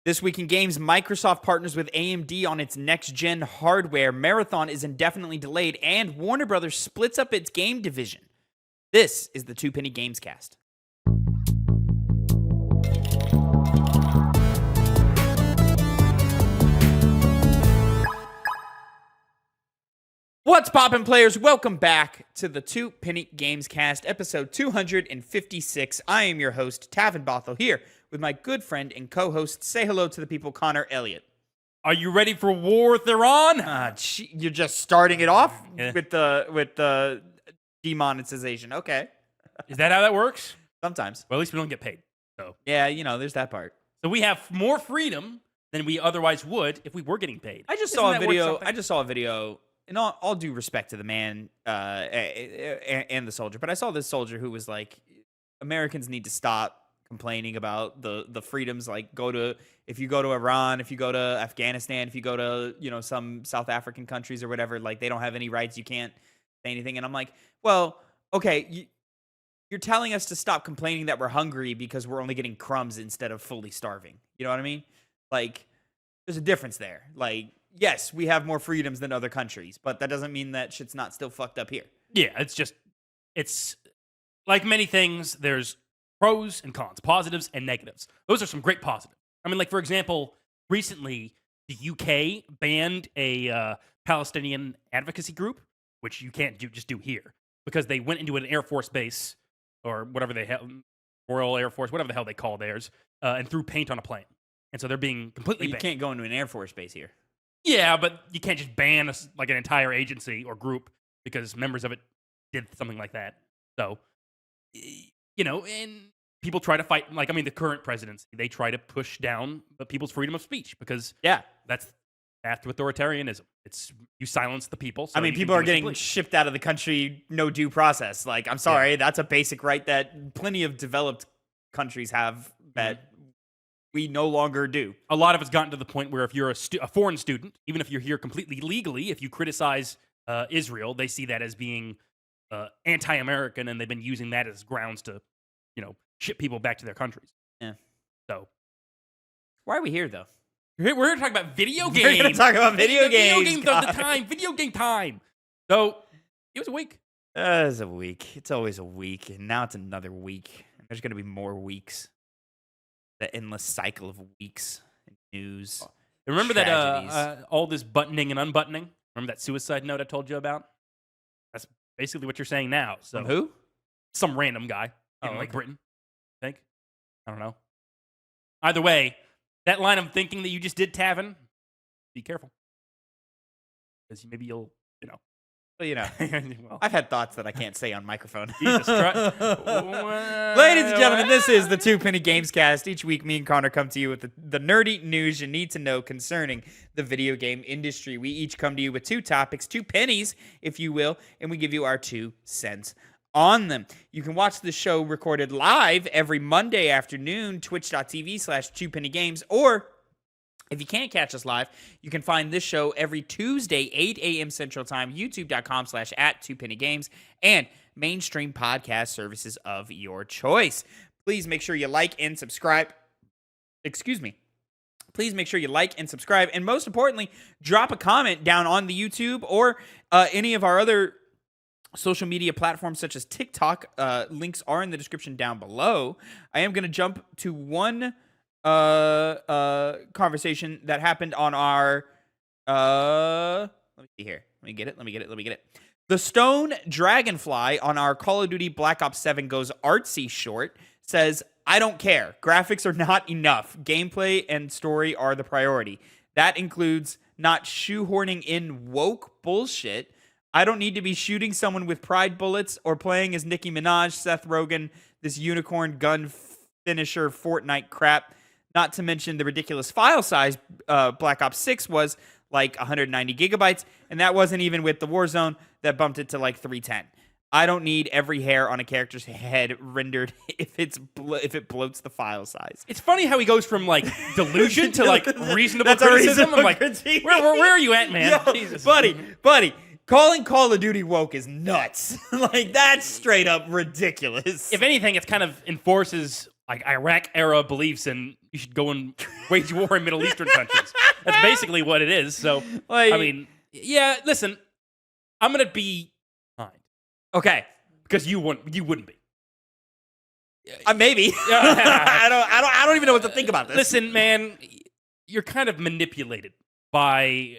This week in games, Microsoft partners with AMD on its next-gen hardware. Marathon is indefinitely delayed, and Warner Brothers splits up its game division. This is the Two Penny Gamescast. What's poppin', players? Welcome back to the Two Penny Gamescast, episode 256. I am your host, Tavin Bothel, here with my good friend and co-host. Say hello to the people, Connor Elliott. Are you ready for war, Theron? You're just starting it off with the demonetization. Okay. Is that how that works? Sometimes. Well, at least we don't get paid. So yeah, there's that part. So we have more freedom than we otherwise would if we were getting paid. I just saw a video. And all due respect to the man and the soldier, but I saw this soldier who was like, Americans need to stop complaining about the freedoms. Like, if you go to Iran, if you go to Afghanistan, if you go to some South African countries or whatever, like they don't have any rights. You can't say anything. And I'm like, well, okay, you're telling us to stop complaining that we're hungry because we're only getting crumbs instead of fully starving. You know what I mean? Like, there's a difference there. Like, yes, we have more freedoms than other countries, but that doesn't mean that shit's not still fucked up here. Yeah, it's like many things, there's pros and cons, positives and negatives. Those are some great positives. I mean, like, for example, recently, the UK banned a Palestinian advocacy group, which you can't just do here, because they went into an Air Force base, or whatever they have, Royal Air Force, whatever the hell they call theirs, and threw paint on a plane. And so they're being completely banned. You can't go into an Air Force base here. Yeah, but you can't just ban an entire agency or group because members of it did something like that. So, and people try to fight. Like, I mean, the current presidency, they try to push down people's freedom of speech because that's after authoritarianism. It's you silence the people. So people are getting shipped out of the country, no due process. Like, I'm sorry, that's a basic right that plenty of developed countries have that. We no longer do. A lot of it's gotten to the point where if you're a foreign student, even if you're here completely legally, if you criticize Israel, they see that as being anti-American, and they've been using that as grounds to, ship people back to their countries. Yeah. So, why are we here, though? We're here to talk about video games. We're going to talk about video games. Video games of the time. Video game time. So, it was a week. It was a week. It's always a week, and now it's another week. There's going to be more weeks. The endless cycle of weeks and news. Remember that all this buttoning and unbuttoning? Remember that suicide note I told you about? That's basically what you're saying now. So from who? Some random guy in Britain, I think. I don't know. Either way, that line of thinking that you just did, Tavin, be careful. Because maybe you'll, Well, I've had thoughts that I can't say on microphone. Jesus Christ. Ladies and gentlemen, this is the Two Penny Gamescast. Each week, me and Connor come to you with the nerdy news you need to know concerning the video game industry. We each come to you with two topics, 2 pennies, if you will, and we give you our 2 cents on them. You can watch the show recorded live every Monday afternoon, twitch.tv/2pennygames, or if you can't catch us live, you can find this show every Tuesday, 8 a.m. Central Time, youtube.com/@2pennygames, and mainstream podcast services of your choice. Please make sure you like and subscribe. Please make sure you like and subscribe, and most importantly, drop a comment down on the YouTube or any of our other social media platforms such as TikTok. Links are in the description down below. I am going to jump to one conversation that happened on our let me see here. Let me get it. The Stone Dragonfly on our Call of Duty Black Ops 7 Goes Artsy short says, I don't care. Graphics are not enough. Gameplay and story are the priority. That includes not shoehorning in woke bullshit. I don't need to be shooting someone with pride bullets or playing as Nicki Minaj, Seth Rogen, this unicorn gun finisher Fortnite crap. Not to mention the ridiculous file size. Black Ops 6 was like 190 gigabytes, and that wasn't even with the Warzone that bumped it to like 310. I don't need every hair on a character's head rendered if it bloats the file size. It's funny how he goes from like delusion to like reasonable criticism. I'm like, where are you at, man? Yo, Jesus. Buddy. Calling Call of Duty woke is nuts. Like, that's straight up ridiculous. If anything, it kind of enforces like Iraq era beliefs in you should go and wage war in Middle Eastern countries. That's basically what it is. So, Like, I mean, yeah, listen, I'm going to be kind. okay. Because you wouldn't be. Maybe. I don't even know what to think about this. Listen, man, you're kind of manipulated by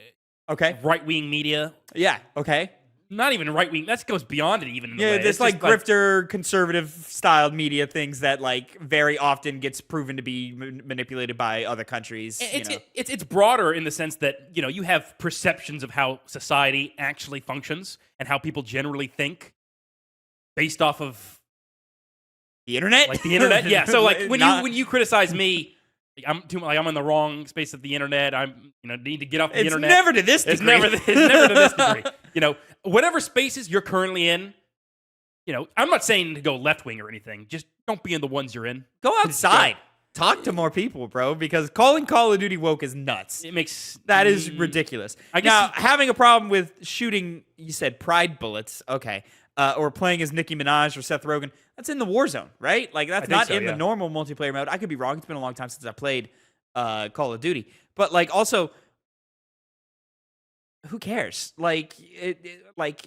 Okay. right-wing media. Yeah. Okay. Not even right-wing. That goes beyond it even in a Yeah, way. this It's like just grifter, conservative-styled media things that like very often gets proven to be manipulated by other countries. It's broader in the sense that, you know, you have perceptions of how society actually functions and how people generally think based off of the internet, like the internet. Yeah. So like when Not- you criticize me, I'm in the wrong space of the internet. I'm need to get off the it's internet. never to this degree. It's never to this degree. You know, whatever spaces you're currently in, you know, I'm not saying to go left wing or anything. Just don't be in the ones you're in. Go outside. Talk to more people, bro, because calling Call of Duty woke is nuts. It makes That is ridiculous. I guess Now, having a problem with shooting, you said pride bullets, okay, or playing as Nicki Minaj or Seth Rogen, that's in the Warzone, right? Like, that's think not so, in yeah. the normal multiplayer mode. I could be wrong. It's been a long time since I played Call of Duty. But, like, also, who cares? Like,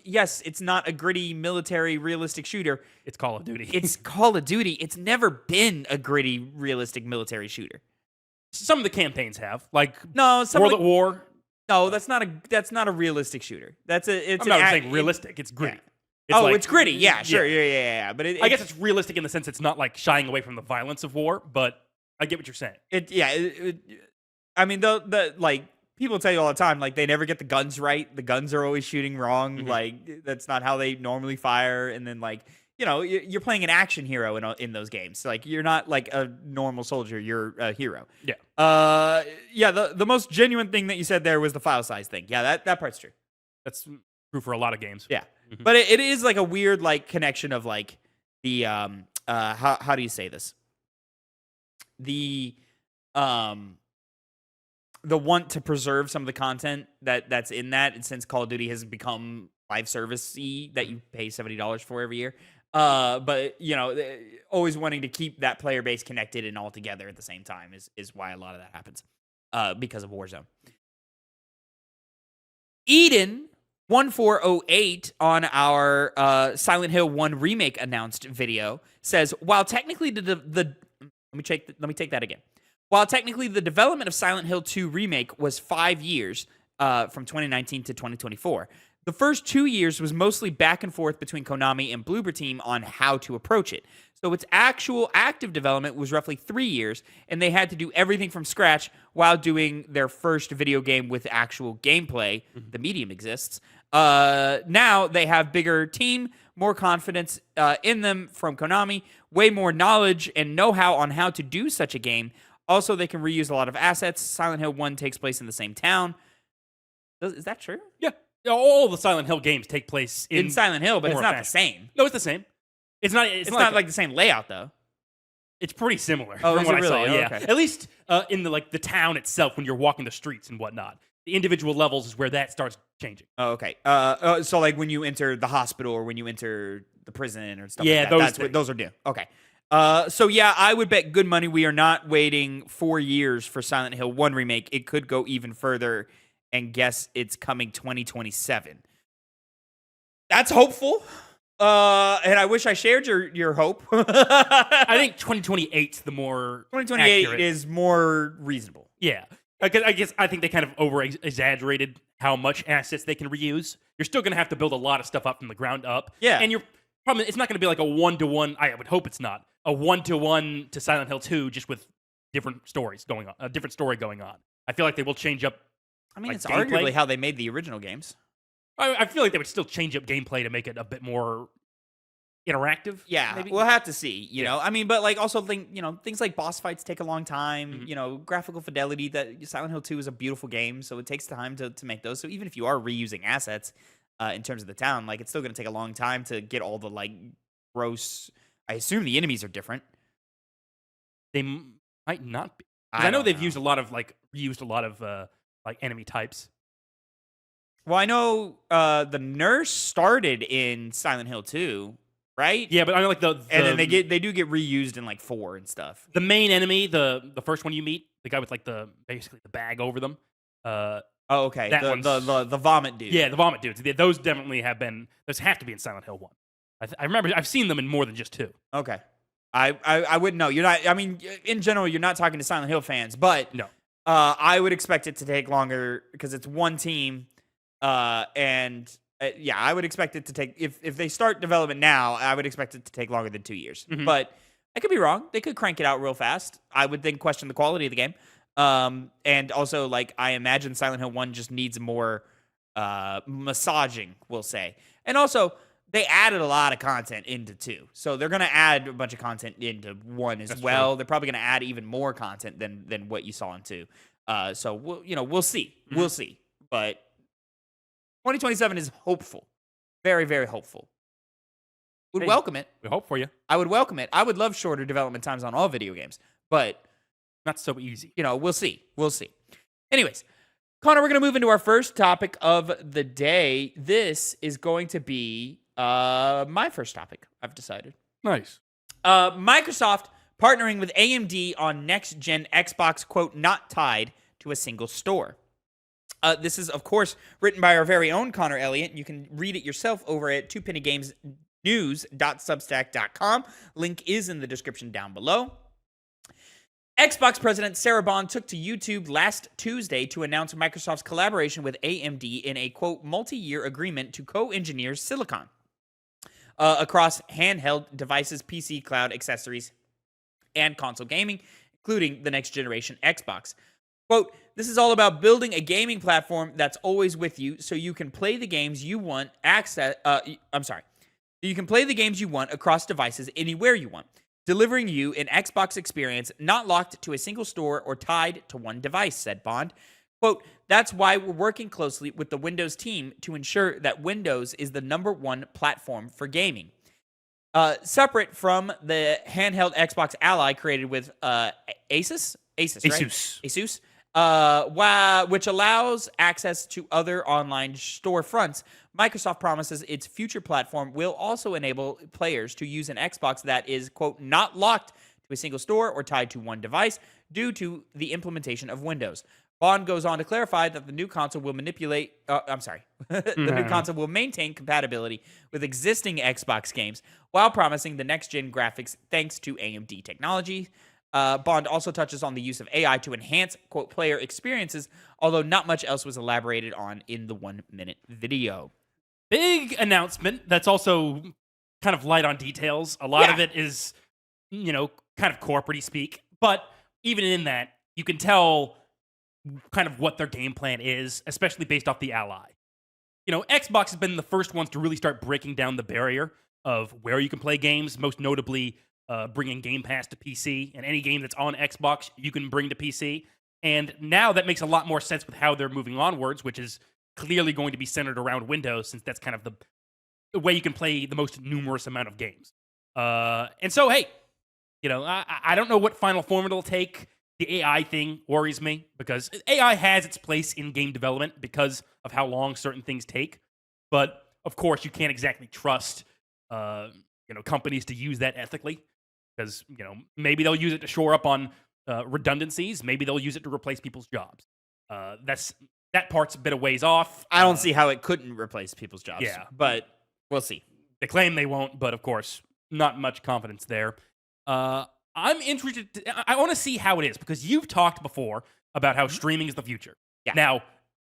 yes, it's not a gritty, military, realistic shooter. it's Call of Duty. It's Call of Duty. It's never been a gritty, realistic military shooter. Some of the campaigns have, like No, some World of at War. No, that's not a realistic shooter. It's I'm not saying realistic. It's gritty. It's gritty. Yeah, sure. Yeah. But I guess it's realistic in the sense it's not like shying away from the violence of war, but I get what you're saying. I mean, the like people tell you all the time, like they never get the guns right. The guns are always shooting wrong. Mhm. Like that's not how they normally fire. And then like you're playing an action hero in those games. So, like you're not like a normal soldier. You're a hero. Yeah. The most genuine thing that you said there was the file size thing. Yeah, that part's true. That's true for a lot of games. Yeah. Mhm. But it is like a weird like connection of like the how do you say this? The want to preserve some of the content that's in that, and since Call of Duty has become live service-y that you pay $70 for every year. But always wanting to keep that player base connected and all together at the same time is why a lot of that happens. Because of Warzone. Eden1408 on our Silent Hill 1 remake announced video says, while technically let me take that again. While technically the development of Silent Hill 2 remake was 5 years from 2019 to 2024, the first 2 years was mostly back and forth between Konami and Bloober Team on how to approach it. So its actual active development was roughly 3 years, and they had to do everything from scratch while doing their first video game with actual gameplay. Mhm. The medium exists. Now they have bigger team, more confidence in them from Konami, way more knowledge and know-how on how to do such a game. Also, they can reuse a lot of assets. Silent Hill 1 takes place in the same town. Is that true? Yeah. All the Silent Hill games take place In Silent Hill, but it's more not fashion. the same. No, it's the same. It's not. It's not like the same layout, though. It's pretty similar. Oh, from is what it I saw. really? Oh, Yeah. okay. At least in the town itself, when you're walking the streets and whatnot, the individual levels is where that starts changing. Oh, okay. So like when you enter the hospital or when you enter the prison or stuff Yeah, like that. those That's things. those are new. Okay. So yeah, I would bet good money we are not waiting 4 years for Silent Hill 1 remake. It could go even further, and guess it's coming 2027. That's hopeful. And I wish I shared your hope. I think 2028's the more 2028 accurate. is more reasonable. Yeah. I think they kind of over-exaggerated how much assets they can reuse. You're still going to have to build a lot of stuff up from the ground up. Yeah. And it's not going to be like a one-to-one, I would hope it's not, a one-to-one to Silent Hill 2 just with different stories going on, a different story going on. I feel like they will change up. I mean, Like it's gameplay? arguably how they made the original games. I feel like they would still change up gameplay to make it a bit more interactive. Yeah, maybe? we'll have to see. You Yeah. know, I mean, but like also things like boss fights take a long time. Mhm. You know, graphical fidelity. That Silent Hill 2 is a beautiful game, so it takes time to make those. So even if you are reusing assets in terms of the town, like it's still going to take a long time to get all the like gross. I assume the enemies are different. They might not be. 'Cause I know don't they've reused a lot of like enemy types. Well, I know the nurse started in Silent Hill 2. right? Yeah, but I mean, like And then they do get reused in like 4 and stuff. the main enemy, the first one you meet, the guy with like basically the bag over them. Oh, okay. That The vomit dude. Yeah, the vomit dudes. Those definitely have been. Those have to be in Silent Hill 1. I remember I've seen them in more than just 2. Okay. I wouldn't know. You're not. I mean, in general, you're not talking to Silent Hill fans, but No. I would expect it to take longer because it's one team, and yeah, I would expect it to take. If they start development now, I would expect it to take longer than 2 years. Mhm. But I could be wrong. They could crank it out real fast. I would then question the quality of the game. And also, like, I imagine Silent Hill 1 just needs more massaging, we'll say. And also, they added a lot of content into 2. So they're going to add a bunch of content into 1 as well. True. They're probably going to add even more content than what you saw in 2. So we'll see. Mhm. We'll see. But 2027 is hopeful. Very, very hopeful. Would Hey. welcome it. We hope for you. I would welcome it. I would love shorter development times on all video games. But Not so easy. we'll see. We'll see. Anyways, Connor, we're going to move into our first topic of the day. This is going to be my first topic, I've decided. Nice. Microsoft partnering with AMD on next-gen Xbox, quote, not tied to a single store. This is, of course, written by our very own Connor Elliott. You can read it yourself over at TwoPennyGamesNews.substack.com. Link is in the description down below. Xbox President Sarah Bond took to YouTube last Tuesday to announce Microsoft's collaboration with AMD in a, quote, multi-year agreement to co-engineer silicon across handheld devices, PC, cloud, accessories, and console gaming, including the next-generation Xbox. Quote, this is all about building a gaming platform that's always with you so you can play the games you want you can play the games you want across devices anywhere you want, delivering you an Xbox experience not locked to a single store or tied to one device, said Bond. Quote, that's why we're working closely with the Windows team to ensure that Windows is the #1 platform for gaming. Separate from the handheld Xbox Ally created with Asus, right? Asus, which allows access to other online storefronts. Microsoft promises its future platform will also enable players to use an Xbox that is, quote, not locked to a single store or tied to one device due to the implementation of Windows. Bond goes on to clarify that the new console will the new console will maintain compatibility with existing Xbox games while promising the next-gen graphics thanks to AMD technology. Bond also touches on the use of AI to enhance, quote, player experiences, although not much else was elaborated on in the 1-minute video. Big announcement that's also kind of light on details. A lot of it is, kind of corporate-y speak. But even in that, you can tell kind of what their game plan is, especially based off the Ally. Xbox has been the first ones to really start breaking down the barrier of where you can play games, most notably bringing Game Pass to PC, and any game that's on Xbox you can bring to PC. And now that makes a lot more sense with how they're moving onwards, which is clearly going to be centered around Windows, since that's kind of the way you can play the most numerous amount of games. And so, hey, I don't know what final form it'll take. The AI thing worries me because AI has its place in game development because of how long certain things take. But of course, you can't exactly trust companies to use that ethically. Because, maybe they'll use it to shore up on redundancies. Maybe they'll use it to replace people's jobs. That part's a bit of ways off. I don't see how it couldn't replace people's jobs. Yeah. But we'll see. They claim they won't, but of course, not much confidence there. I'm interested. I want to see how it is because you've talked before about how streaming is the future. Yeah. Now,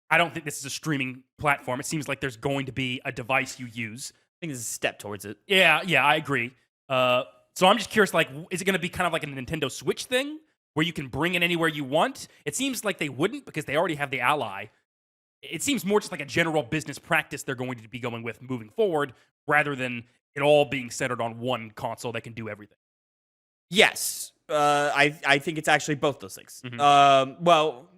I don't think this is a streaming platform. It seems like there's going to be a device you use. I think this is a step towards it. Yeah, I agree. So I'm just curious, is it going to be kind of like a Nintendo Switch thing where you can bring it anywhere you want? It seems like they wouldn't because they already have the Ally. It seems more just like a general business practice they're going to be going with moving forward rather than it all being centered on one console that can do everything. Yes. I think it's actually both those things. Mhm. Well,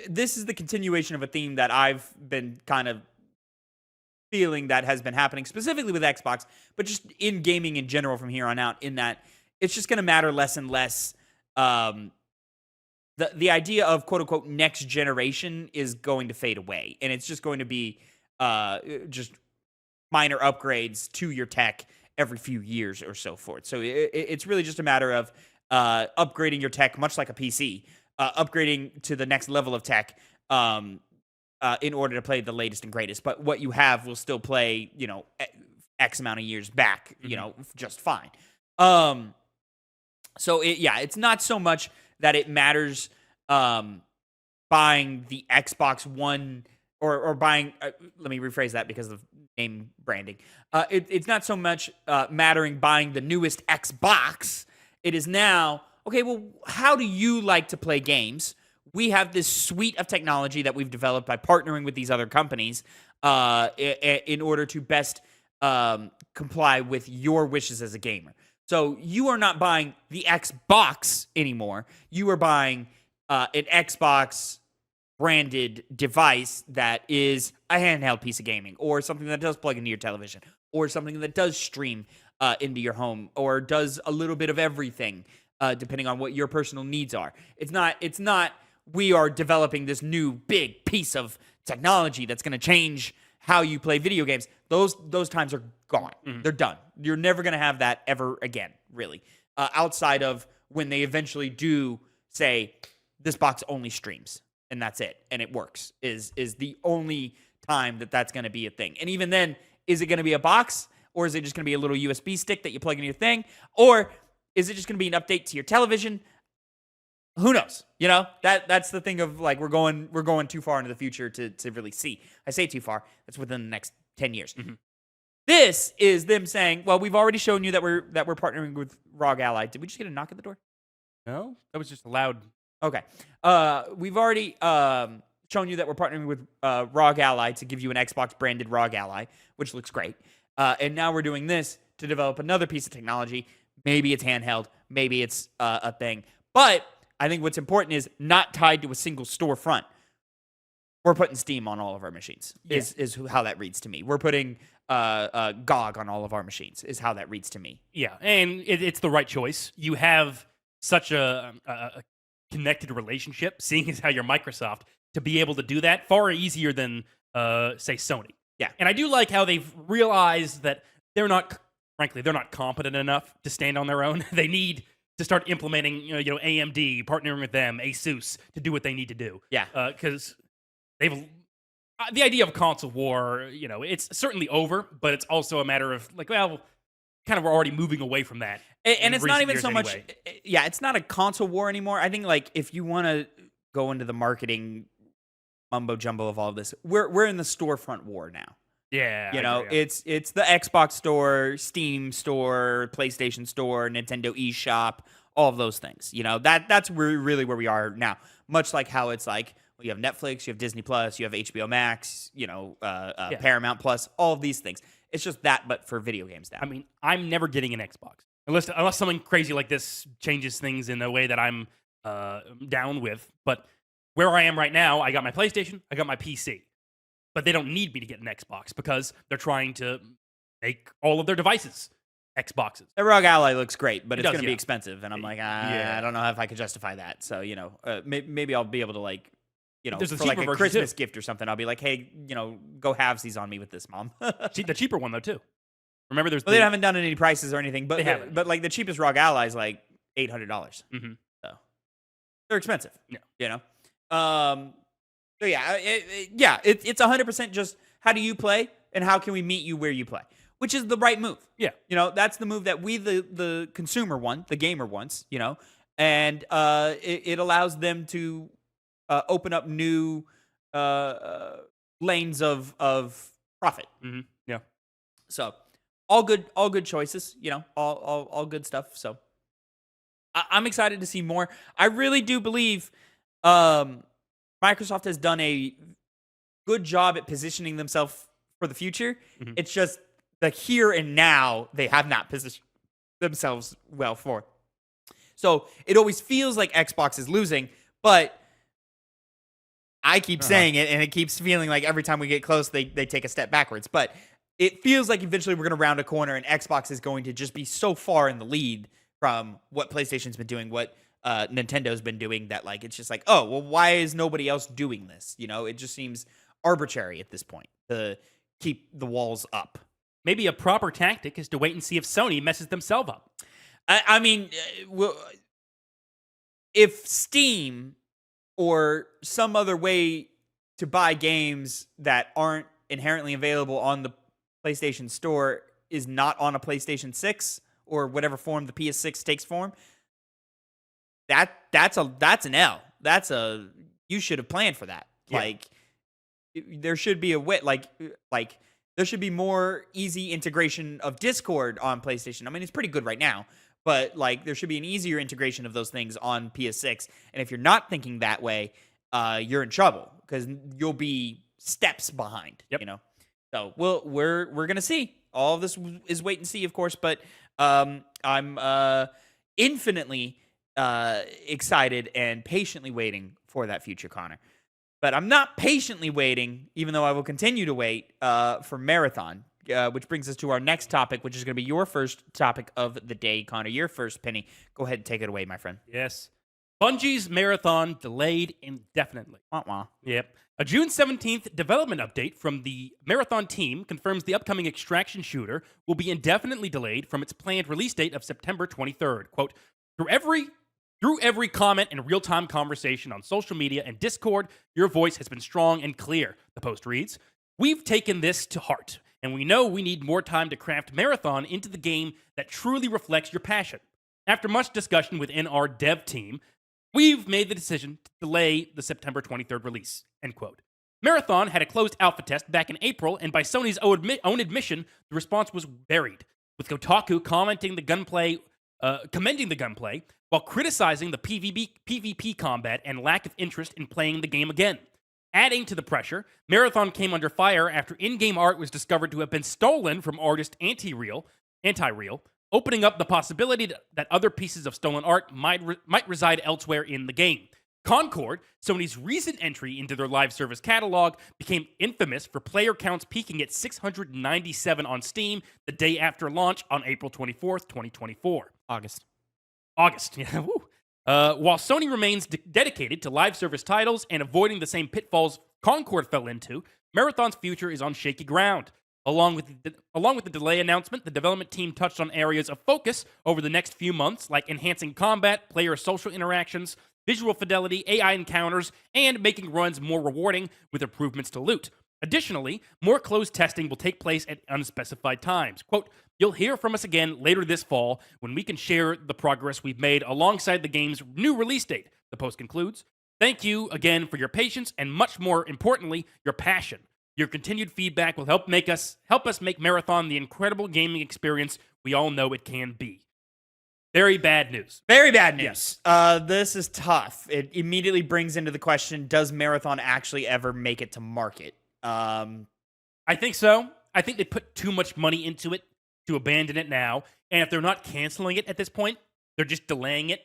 this is the continuation of a theme that I've been kind of feeling that has been happening specifically with Xbox, but just in gaming in general from here on out, in that it's just going to matter less and less. The idea of quote unquote next generation is going to fade away, and it's just going to be just minor upgrades to your tech every few years or so forth. So it's really just a matter of upgrading your tech, much like a PC, upgrading to the next level of tech in order to play the latest and greatest. But what you have will still play, X amount of years back, just fine. So it's not so much that it matters buying the Xbox One or buying. Let me rephrase that because of name branding. It's not so much mattering buying the newest Xbox. It is now, okay, well, how do you like to play games? We have this suite of technology that we've developed by partnering with these other companies in order to best comply with your wishes as a gamer. So you are not buying the Xbox anymore. You are buying an Xbox branded device that is a handheld piece of gaming, or something that does plug into your television, or something that does stream into your home, or does a little bit of everything, depending on what your personal needs are. It's not we are developing this new big piece of technology that's going to change how you play video games. Those times are gone. Mm-hmm. They're done. You're never going to have that ever again, really. Outside of when they eventually do say, this box only streams, and that's it, and it works, is the only time that's going to be a thing. And even then, is it going to be a box, or is it just going to be a little USB stick that you plug into your thing, or is it just going to be an update to your television? Who knows? That's the thing of, like, we're going too far into the future to really see. I say too far. That's within the next 10 years. Mm-hmm. This is them saying, well, we've already shown you that we're partnering with ROG Ally. Did we just get a knock at the door? No, that was just a loud. Okay. We've already shown you that we're partnering with ROG Ally to give you an Xbox branded ROG Ally, which looks great. And now we're doing this to develop another piece of technology. Maybe it's handheld. Maybe it's a thing. But I think what's important is not tied to a single storefront. We're putting Steam on all of our machines, is how that reads to me. We're putting GOG on all of our machines, is how that reads to me. Yeah, and it's the right choice. You have such a connected relationship, seeing as how you're Microsoft, to be able to do that far easier than, say, Sony. Yeah. And I do like how they've realized that they're not competent enough to stand on their own. They need to start implementing, AMD, partnering with them, Asus, to do what they need to do. Yeah. Because they've... the idea of a console war, it's certainly over, but it's also a matter of, like, well, kind of we're already moving away from that. And it's not even so much... Yeah, it's not a console war anymore. I think, like, if you want to go into the marketing mumbo-jumbo of all of this, we're in the storefront war now. Yeah. It's the Xbox store, Steam store, PlayStation store, Nintendo eShop, all of those things. That's really where we are now. Much like how it's like, well, you have Netflix, you have Disney Plus, you have HBO Max, Paramount Plus, all of these things. It's just that, but for video games now. I mean, I'm never getting an Xbox unless something crazy like this changes things in a way that I'm down with. But where I am right now, I got my PlayStation, I got my PC. But they don't need me to get an Xbox because they're trying to make all of their devices Xboxes. The ROG Ally looks great, but it's going to be expensive. And I'm like, I don't know if I could justify that. So, maybe I'll be able to, like, there's for like a Christmas gift or something, I'll be like, hey, go halvesies on me with this, Mom. The cheaper one, though, too. Remember, they haven't done any prices or anything, but but like the cheapest ROG Ally is like $800. Mm-hmm. So they're expensive. Yeah. So it's 100% just how do you play and how can we meet you where you play, which is the right move. Yeah. That's the move that we, the consumer want, the gamer wants, and it allows them to open up new lanes of profit. Mm-hmm. Yeah. So all good choices, all good stuff. So I'm excited to see more. I really do believe Microsoft has done a good job at positioning themselves for the future. Mm-hmm. It's just the here and now they have not positioned themselves well for. So it always feels like Xbox is losing, but I keep saying it, and it keeps feeling like every time we get close, they take a step backwards. But it feels like eventually we're going to round a corner, and Xbox is going to just be so far in the lead from what PlayStation's been doing, what Nintendo's been doing, that, like, it's just like, oh, well, why is nobody else doing this? It just seems arbitrary at this point to keep the walls up. maybe a proper tactic is to wait and see if Sony messes themselves up. I mean, if Steam or some other way to buy games that aren't inherently available on the PlayStation Store is not on a PlayStation 6 or whatever form the PS6 takes form, that's an L. You should have planned for that. Yeah. Like, there should be a way, like there should be more easy integration of Discord on PlayStation. I mean, it's pretty good right now, but like there should be an easier integration of those things on PS6. And if you're not thinking that way, you're in trouble because you'll be steps behind. Yep. You know, so we're gonna see. All of this is wait and see, of course, but I'm infinitely excited and patiently waiting for that future, Connor. But I'm not patiently waiting, even though I will continue to wait for Marathon, which brings us to our next topic, which is going to be your first topic of the day, Connor. Your first, Penny. Go ahead and take it away, my friend. Yes. Bungie's Marathon delayed indefinitely. Wah-wah. Yep. A June 17th development update from the Marathon team confirms the upcoming extraction shooter will be indefinitely delayed from its planned release date of September 23rd. Quote, Through every comment and real-time conversation on social media and Discord, your voice has been strong and clear, the post reads. We've taken this to heart, and we know we need more time to craft Marathon into the game that truly reflects your passion. After much discussion within our dev team, we've made the decision to delay the September 23rd release, end quote. Marathon had a closed alpha test back in April, and by Sony's own admission, the response was varied, with Kotaku commending the gunplay, while criticizing the PvP combat and lack of interest in playing the game again. Adding to the pressure, Marathon came under fire after in-game art was discovered to have been stolen from artist Anti-Real, opening up the possibility that other pieces of stolen art might reside elsewhere in the game. Concord, Sony's recent entry into their live service catalog, became infamous for player counts peaking at 697 on Steam the day after launch on April 24th, 2024. August, yeah. Woo. While Sony remains dedicated to live service titles and avoiding the same pitfalls Concord fell into, Marathon's future is on shaky ground. Along with the delay announcement, the development team touched on areas of focus over the next few months, like enhancing combat, player social interactions, visual fidelity, AI encounters, and making runs more rewarding with improvements to loot. Additionally, more closed testing will take place at unspecified times. Quote, You'll hear from us again later this fall when we can share the progress we've made alongside the game's new release date, the post concludes. Thank you again for your patience and, much more importantly, your passion. Your continued feedback will help us make Marathon the incredible gaming experience we all know it can be. Very bad news. Very bad news. This is tough. It immediately brings into the question, does Marathon actually ever make it to market? I think so. I think they put too much money into it to abandon it now. And if they're not canceling it at this point, they're just delaying it.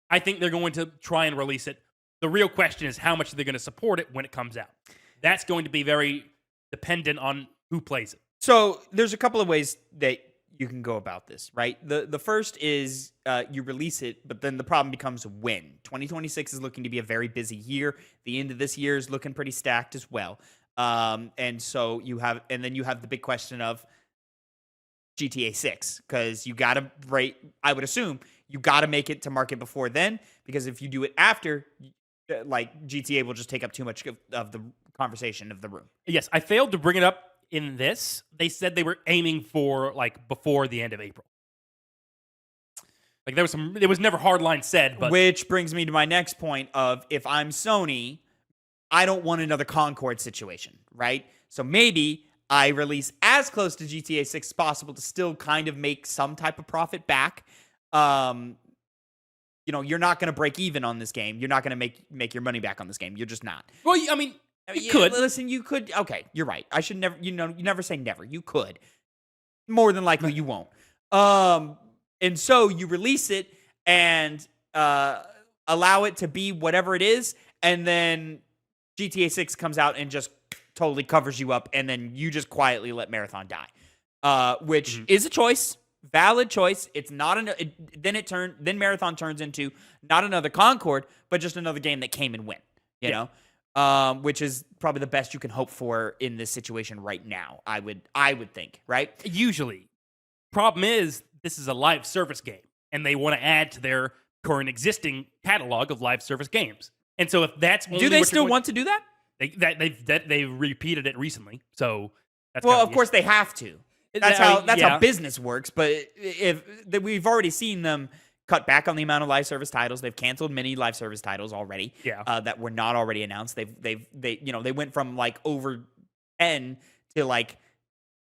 I think they're going to try and release it. The real question is how much they're going to support it when it comes out. That's going to be very dependent on who plays it. So there's a couple of ways that you can go about this, right? The first is you release it, but then the problem becomes when. 2026 is looking to be a very busy year. The end of this year is looking pretty stacked as well. And so then you have the big question of GTA 6, because I would assume you got to make it to market before then, because if you do it after, like, GTA will just take up too much of the conversation of the room. Yes, I failed to bring it up in this. They said they were aiming for, like, before the end of April. Like, it was never hardline said, but... Which brings me to my next point of, if I'm Sony, I don't want another Concord situation, right? So maybe I release as close to GTA 6 as possible to still kind of make some type of profit back. You're not going to break even on this game. You're not going to make your money back on this game. You're just not. Well, I mean, you could. Listen, you could. Okay, you're right. I should never, you never say never. You could. More than likely, you won't. And so you release it and allow it to be whatever it is, and then GTA 6 comes out and just totally covers you up, and then you just quietly let Marathon die, which is a choice, valid choice. It's not then Marathon turns into not another Concord, but just another game that came and went. You know, which is probably the best you can hope for in this situation right now. I would think, right? Usually. Problem is, this is a live service game, and they want to add to their current existing catalog of live service games. And so if that's only Do they what still you're going- want to do that? they've repeated it recently, so that's Well, kind of course they have to. That's how business works. But we've already seen them cut back on the amount of live service titles. They've canceled many live service titles already. That were not already announced. They went from like over 10 to like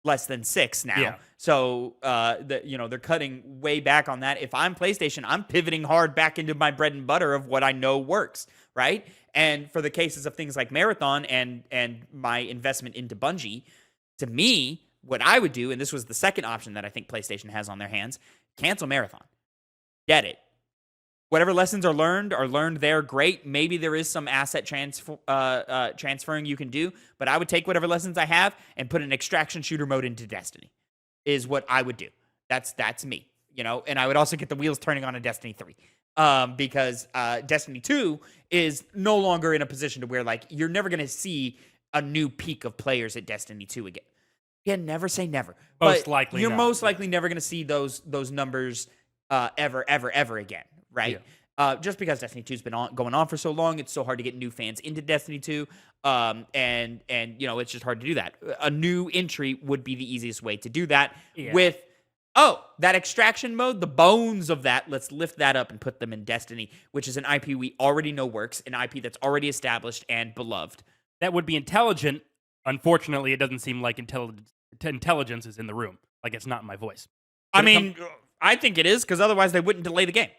less than 6 now. Yeah. So they're cutting way back on that. If I'm PlayStation, I'm pivoting hard back into my bread and butter of what I know works, right? And for the cases of things like Marathon and my investment into Bungie, to me, what I would do, and this was the second option that I think PlayStation has on their hands, cancel Marathon. Get it. Whatever lessons are learned there, great. Maybe there is some asset transferring you can do, but I would take whatever lessons I have and put an extraction shooter mode into Destiny, is what I would do. That's me, and I would also get the wheels turning on a Destiny 3. Because Destiny 2 is no longer in a position to where, like, you're never going to see a new peak of players at Destiny 2 again. Yeah, never say never. Most likely you're not. most likely never going to see those numbers ever again, right? Yeah. Just because Destiny 2's been going on for so long, it's so hard to get new fans into Destiny 2. And it's just hard to do that. A new entry would be the easiest way to do that with that extraction mode, the bones of that, let's lift that up and put them in Destiny, which is an IP we already know works, an IP that's already established and beloved. That would be intelligent. Unfortunately, it doesn't seem like intelligence is in the room. Like, it's not in my voice. I think it is, because otherwise they wouldn't delay the game.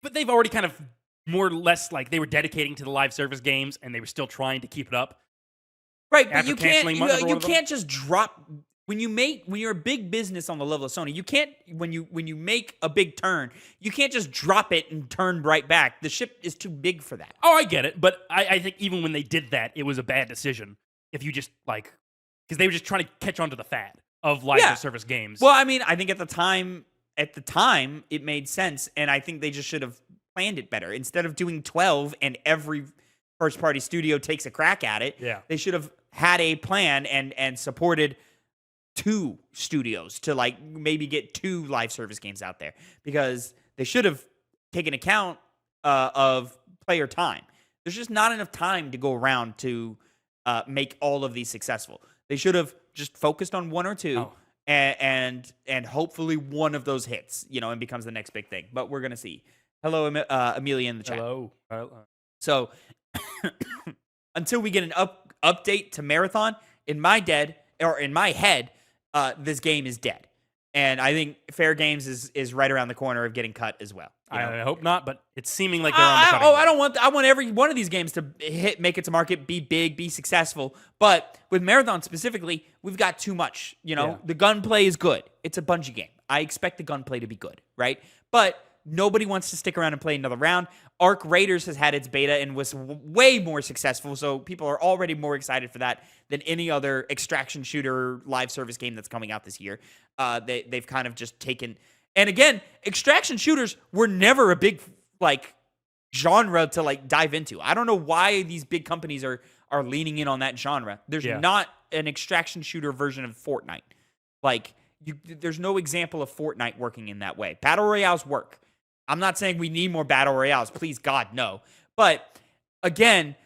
But they've already kind of more or less, like, they were dedicating to the live service games, and they were still trying to keep it up. Right, but you can't just drop. When you're a big business on the level of Sony, you can't, when you make a big turn, you can't just drop it and turn right back. The ship is too big for that. Oh, I get it, but I think even when they did that, it was a bad decision. If you just, like, because they were just trying to catch on to the fad of live service games. Well, I mean, I think at the time, it made sense, and I think they just should have planned it better. Instead of doing 12 and every first-party studio takes a crack at it, they should have had a plan and supported 2 studios to, like, maybe get 2 live service games out there, because they should have taken account of player time. There's just not enough time to go around to make all of these successful. They should have just focused on 1 or 2 and hopefully one of those hits, and becomes the next big thing. But we're going to see. Hello, Amelia in the chat. Hello. So until we get an update to Marathon, in my head, this game is dead. And I think Fair Games is right around the corner of getting cut as well. I hope not, but it's seeming like they're on the cutting board. I want every one of these games to make it to market, be big, be successful. But with Marathon specifically, we've got too much. The gunplay is good. It's a Bungie game. I expect the gunplay to be good, right? But nobody wants to stick around and play another round. Arc Raiders has had its beta and was way more successful, so people are already more excited for that than any other extraction shooter live service game that's coming out this year. They've kind of just taken... And again, extraction shooters were never a big, like, genre to, like, dive into. I don't know why these big companies are leaning in on that genre. There's not an extraction shooter version of Fortnite. Like, there's no example of Fortnite working in that way. Battle Royales work. I'm not saying we need more Battle Royales. Please, God, no. But, again,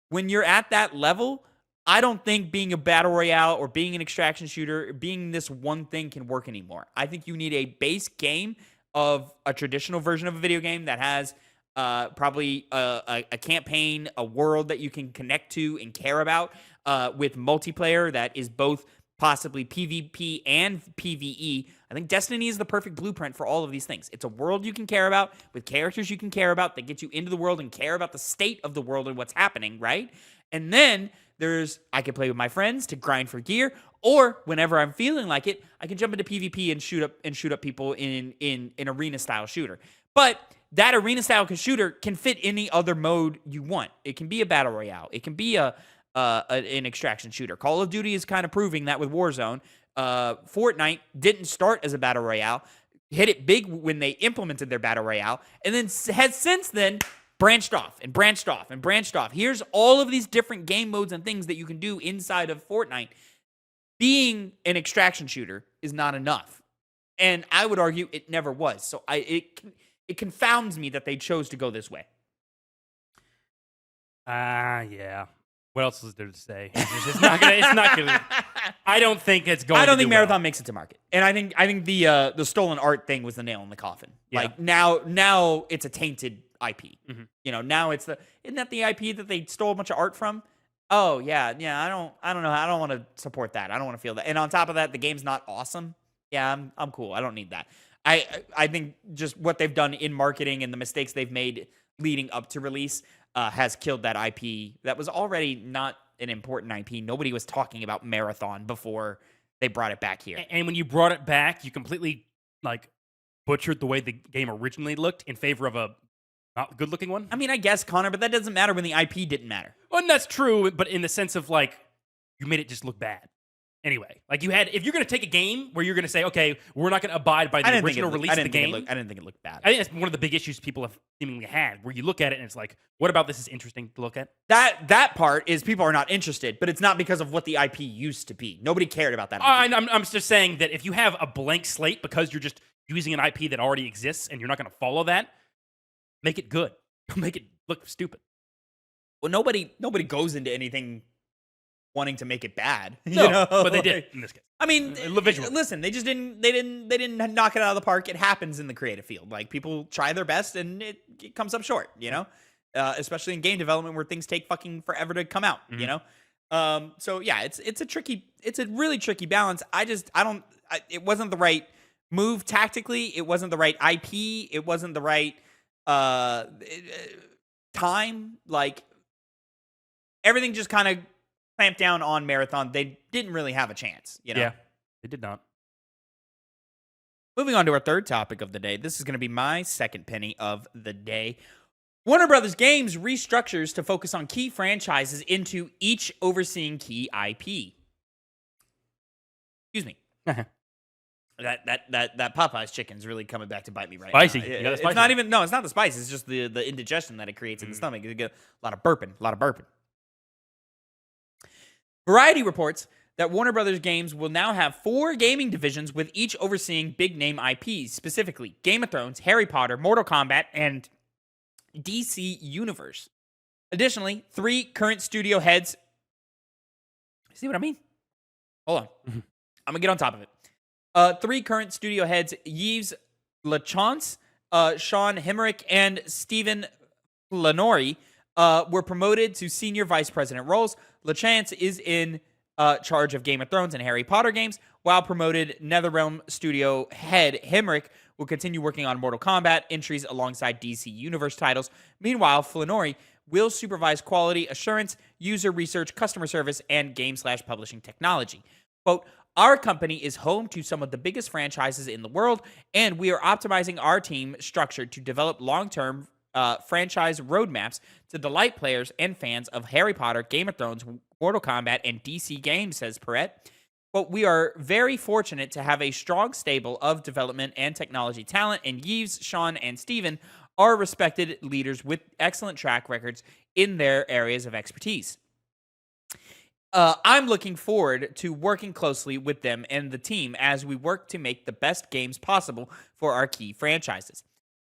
when you're at that level, I don't think being a Battle Royale or being an extraction shooter, being this one thing can work anymore. I think you need a base game of a traditional version of a video game that has probably a campaign, a world that you can connect to and care about, with multiplayer that is both possibly PvP and PvE. I think Destiny is the perfect blueprint for all of these things. It's a world you can care about with characters you can care about that get you into the world and care about the state of the world and what's happening, right? And then I can play with my friends to grind for gear, or whenever I'm feeling like it, I can jump into PvP and shoot up people in an arena style shooter. But that arena style shooter can fit any other mode you want. It can be a battle royale. It can be an extraction shooter. Call of Duty is kind of proving that with Warzone. Fortnite didn't start as a battle royale, hit it big when they implemented their battle royale, and then has since then branched off and branched off and branched off. Here's all of these different game modes and things that you can do inside of Fortnite. Being an extraction shooter is not enough. And I would argue it never was. So it confounds me that they chose to go this way. Yeah. What else is there to say? It's not gonna. I don't think it's going. I don't to think do Marathon well. makes it to market, and I think the stolen art thing was the nail in the coffin. Yeah. Like now it's a tainted IP. Mhm. You know, now isn't that the IP that they stole a bunch of art from? Oh yeah. I don't know. I don't want to support that. I don't want to feel that. And on top of that, the game's not awesome. Yeah, I'm cool. I don't need that. I think just what they've done in marketing and the mistakes they've made leading up to release has killed that IP that was already not an important IP. Nobody was talking about Marathon before they brought it back here. And when you brought it back, you completely butchered the way the game originally looked in favor of a not good looking one. I mean, I guess, Connor, but that doesn't matter when the IP didn't matter. Well, and that's true, but in the sense of you made it just look bad. Anyway, if you're going to take a game where you're going to say, okay, we're not going to abide by the original release of the game. I didn't think it looked bad. I think that's one of the big issues people have seemingly had, where you look at it and it's like, what about this is interesting to look at? That part is people are not interested, but it's not because of what the IP used to be. Nobody cared about that IP. I'm just saying that if you have a blank slate because you're just using an IP that already exists and you're not going to follow that, make it good. Make it look stupid. Well, nobody goes into anything wanting to make it bad. No, you know? but they did in this case. I mean, visually. Listen, they didn't knock it out of the park. It happens in the creative field. Like, people try their best and it comes up short, you know? Especially in game development where things take fucking forever to come out, you know? So yeah, it's a really tricky balance. It wasn't the right move tactically. It wasn't the right IP. It wasn't the right time. Like, everything just kind of clamped down on Marathon. They didn't really have a chance, you know? Yeah, they did not. Moving on to our third topic of the day. This is going to be my second penny of the day. Warner Brothers Games restructures to focus on key franchises into each overseeing key IP. Excuse me. That Popeye's chicken's really coming back to bite me right Spicy. now. You got the It's spicy. not even, no, it's not the spice. It's just the indigestion that it creates in the stomach. You get a lot of burping. Variety reports that Warner Brothers Games will now have 4 gaming divisions with each overseeing big-name IPs, specifically Game of Thrones, Harry Potter, Mortal Kombat, and DC Universe. Additionally, 3 current studio heads... See what I mean? Hold on. I'm going to get on top of it. 3 current studio heads, Yves Lachance, Sean Hemrick, and Stephen Flannery, were promoted to senior vice president roles. Lachance is in charge of Game of Thrones and Harry Potter games, while promoted NetherRealm studio head Hemrick will continue working on Mortal Kombat entries alongside DC Universe titles. Meanwhile, Flannery will supervise quality assurance, user research, customer service, and game/publishing technology. Quote, our company is home to some of the biggest franchises in the world, and we are optimizing our team structure to develop long-term franchise roadmaps to delight players and fans of Harry Potter, Game of Thrones, Mortal Kombat, and DC games, says Perret. But we are very fortunate to have a strong stable of development and technology talent, and Yves, Sean, and Steven are respected leaders with excellent track records in their areas of expertise. I'm looking forward to working closely with them and the team as we work to make the best games possible for our key franchises.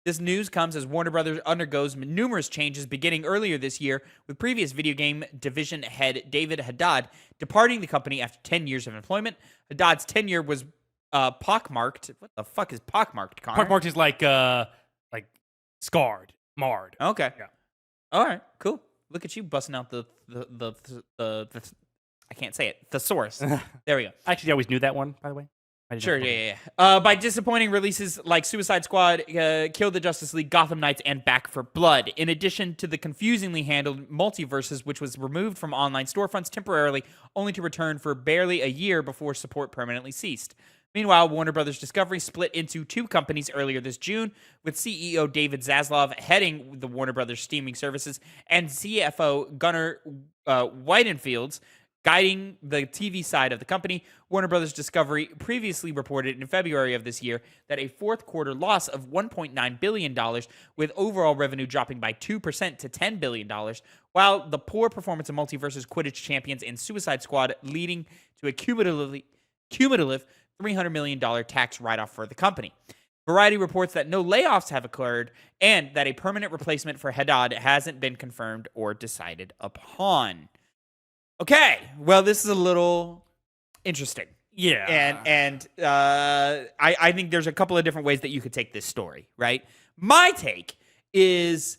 This news comes as Warner Brothers undergoes numerous changes beginning earlier this year, with previous video game division head David Haddad departing the company after 10 years of employment. Haddad's tenure was pockmarked. What the fuck is pockmarked, Connor? Pockmarked is like scarred, marred. Okay. Yeah. All right, cool. Look at you busting out the I can't say it. Thesaurus. There we go. I actually always knew that one, by the way. Sure, yeah. By disappointing releases like Suicide Squad, Kill the Justice League, Gotham Knights, and Back for Blood, in addition to the confusingly handled Multiverses, which was removed from online storefronts temporarily, only to return for barely a year before support permanently ceased. Meanwhile, Warner Brothers Discovery split into 2 companies earlier this June, with CEO David Zaslav heading the Warner Brothers streaming services and CFO Gunnar Weidenfeld's Guiding the TV side of the company, Warner Brothers Discovery previously reported in February of this year that a fourth quarter loss of $1.9 billion, with overall revenue dropping by 2% to $10 billion, while the poor performance of Multiverse's Quidditch Champions and Suicide Squad leading to a cumulative $300 million tax write-off for the company. Variety reports that no layoffs have occurred and that a permanent replacement for Haddad hasn't been confirmed or decided upon. Okay, well, this is a little interesting. Yeah. And I think there's a couple of different ways that you could take this story, right? My take is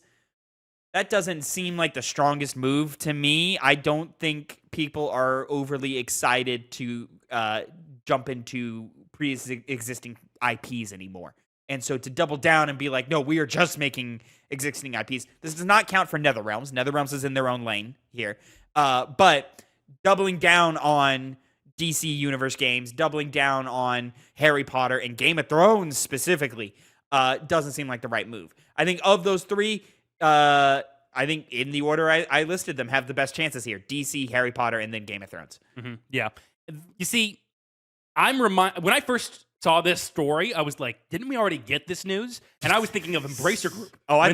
that doesn't seem like the strongest move to me. I don't think people are overly excited to jump into pre-existing IPs anymore. And so to double down and be like, no, we are just making existing IPs. This does not count for NetherRealms. NetherRealms is in their own lane here. But doubling down on DC Universe games, doubling down on Harry Potter and Game of Thrones specifically, doesn't seem like the right move. I think of those three, I think in the order I listed them, have the best chances here. DC, Harry Potter, and then Game of Thrones. Mm-hmm. Yeah. You see, when I first saw this story, I was like, didn't we already get this news? And I was thinking of Embracer Group. I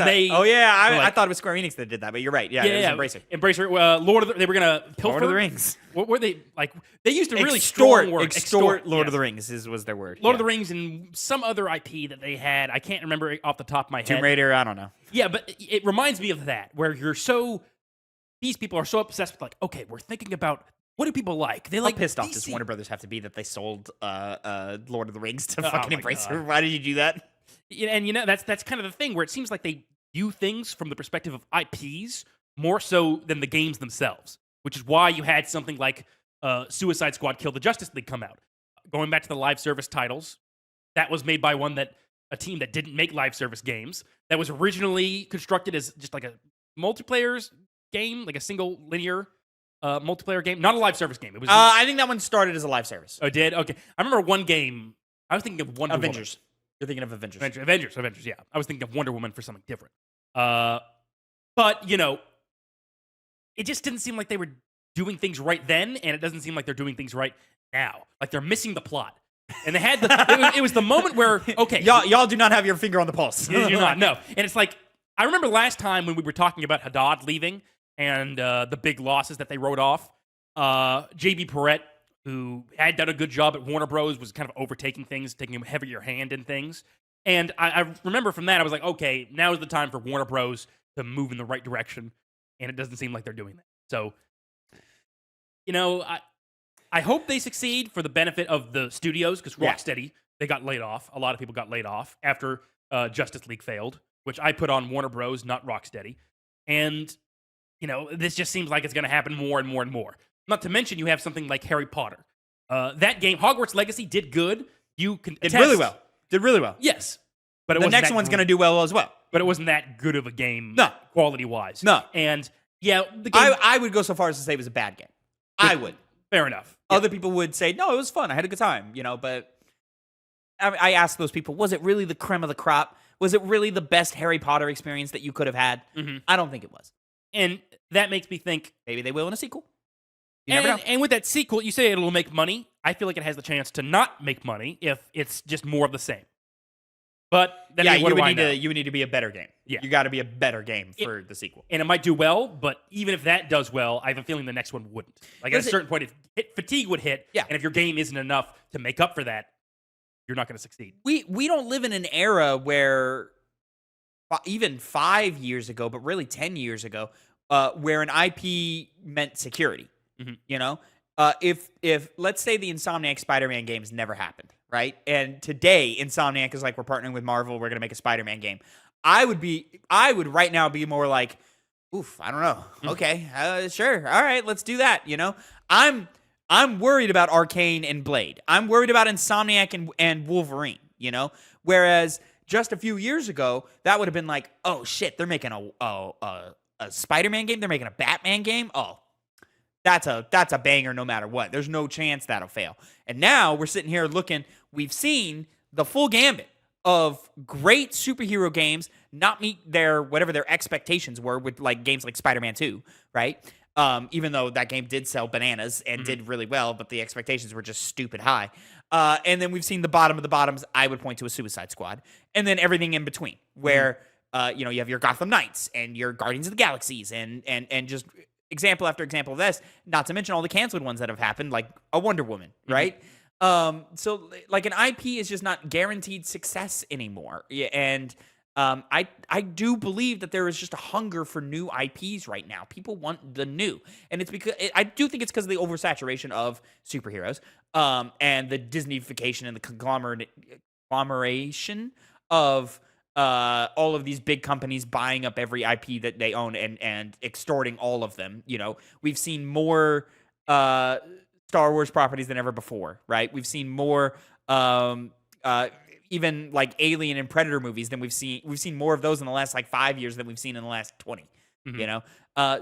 thought it was Square Enix that did that, but you're right. Yeah, it was Embracer. Embracer, they were going to pilfer. Lord of the Rings. What were they, like, they used a really strong word. Extort Lord of the Rings was their word. Lord of the Rings and some other IP that they had. I can't remember off the top of my head. Tomb Raider, I don't know. Yeah, but it reminds me of that, where these people are so obsessed with, like, okay, we're thinking about, what do people like? They like pissed DC. off does Warner Brothers have to be that they sold Lord of the Rings to fucking Embracer? God. Why did you do that? And that's kind of the thing where it seems like they view things from the perspective of IPs more so than the games themselves, which is why you had something like Suicide Squad Kill the Justice League come out. Going back to the live service titles, that was made by a team that didn't make live service games, that was originally constructed as just like a multiplayer game, like a single linear multiplayer game, not a live service game. It was. I think that one started as a live service. Oh, it did? Okay. I remember one game. I was thinking of Wonder Avengers. Woman. You're thinking of Avengers. Avengers. Yeah, I was thinking of Wonder Woman for something different. But it just didn't seem like they were doing things right then, and it doesn't seem like they're doing things right now. Like they're missing the plot. And they had it was the moment where y'all do not have your finger on the pulse. You do not. No. And it's like I remember last time when we were talking about Haddad leaving. And the big losses that they wrote off. J.B. Perrette, who had done a good job at Warner Bros., was kind of overtaking things, taking a heavier hand in things. And I remember from that, I was like, okay, now is the time for Warner Bros. To move in the right direction. And it doesn't seem like they're doing that. So, I hope they succeed for the benefit of the studios, because Rocksteady, they got laid off. A lot of people got laid off after Justice League failed, which I put on Warner Bros., not Rocksteady. And this just seems like it's going to happen more and more and more. Not to mention, you have something like Harry Potter. That game, Hogwarts Legacy, did good. You can Did really well. Yes. But the next one's going to do well as well. But it wasn't that good of a game, no, quality-wise. No. And, yeah, the game... I would go so far as to say it was a bad game. I would. Fair enough. Other people would say, no, it was fun. I had a good time, but I asked those people, was it really the creme of the crop? Was it really the best Harry Potter experience that you could have had? Mm-hmm. I don't think it was. And that makes me think... Maybe they will in a sequel. You never know. And with that sequel, you say it'll make money. I feel like it has the chance to not make money if it's just more of the same. But then you would need to be a better game. Yeah. You got to be a better game for the sequel. And it might do well, but even if that does well, I have a feeling the next one wouldn't. Like at a certain point, fatigue would hit. Yeah. And if your game isn't enough to make up for that, you're not going to succeed. We don't live in an era where even 5 years ago, but really 10 years ago, where an IP meant security. Mm-hmm. If let's say the Insomniac Spider-Man games never happened, right? And today Insomniac is like, we're partnering with Marvel, we're gonna make a Spider-Man game. I would right now be more like, oof, I don't know. Okay, sure, all right, let's do that. I'm worried about Arcane and Blade. I'm worried about Insomniac and Wolverine. Whereas just a few years ago, that would have been like, oh shit, they're making a Spider-Man game, they're making a Batman game. Oh, that's a banger no matter what. There's no chance that'll fail. And now we're sitting here looking, we've seen the full gambit of great superhero games not meet whatever their expectations were with like games like Spider-Man 2, right? Even though that game did sell bananas and did really well, but the expectations were just stupid high. And then we've seen the bottom of the bottoms. I would point to a Suicide Squad, and then everything in between, where you have your Gotham Knights and your Guardians of the Galaxies, and just example after example of this. Not to mention all the canceled ones that have happened, like a Wonder Woman, right? So like an IP is just not guaranteed success anymore, and I do believe that there is just a hunger for new IPs right now. People want the new, and it's because I do think it's because of the oversaturation of superheroes, and the Disneyfication and the conglomeration of all of these big companies buying up every IP that they own and extorting all of them. We've seen more Star Wars properties than ever before, right? We've seen more even like Alien and Predator movies than we've seen. We've seen more of those in the last like 5 years than we've seen in the last 20.